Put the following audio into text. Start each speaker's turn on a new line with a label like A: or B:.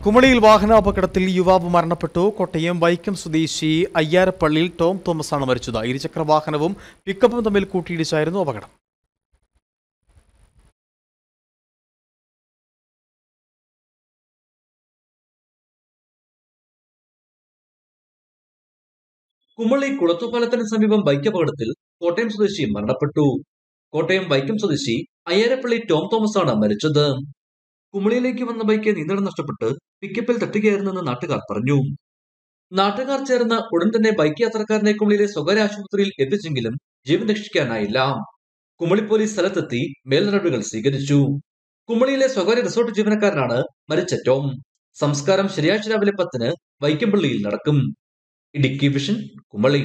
A: കുമളിയിൽ വാഹനാപകടത്തിൽ യുവാവ് മരണപ്പെട്ടു. കോട്ടയം വൈക്കം സ്വദേശി അയ്യാരപ്പള്ളിയിൽ ടോം തോമസാണ് മരിച്ചത്. ഇരുചക്ര വാഹനവും പിക്കപ്പും തമ്മിൽ കൂട്ടിയിടിച്ചായിരുന്നു അപകടം.
B: കുമളി കുളത്തുപാലത്തിന് സമീപം ബൈക്ക് അപകടത്തിൽ കോട്ടയം സ്വദേശി മരണപ്പെട്ടു. കോട്ടയം വൈക്കം സ്വദേശി അയ്യാരപ്പള്ളി ടോം തോമസ് ആണ് മരിച്ചത്. കുമളിയിലേക്ക് വന്ന ബൈക്ക് നിയന്ത്രണം നഷ്ടപ്പെട്ട് പിക്കപ്പിൽ തട്ടുകയായിരുന്നെന്ന് നാട്ടുകാർ പറഞ്ഞു. നാട്ടുകാർ ചേർന്ന് ഉടൻ തന്നെ ബൈക്ക് യാത്രക്കാരനെ കുമളിയിലെ സ്വകാര്യ ആശുപത്രിയിൽ എത്തിച്ചെങ്കിലും ജീവൻ രക്ഷിക്കാനായില്ല. കുമളി പോലീസ് സ്ഥലത്തെത്തി മേൽനടപടികൾ സ്വീകരിച്ചു. കുമളിയിലെ സ്വകാര്യ റിസോർട്ട് ജീവനക്കാരനാണ് മരിച്ച ടോം. സംസ്കാരം ശനിയാഴ്ച രാവിലെ 10-ന് വൈക്കംപള്ളിയിൽ നടക്കും. ഇടുക്കി വിഷൻ, കുമളി.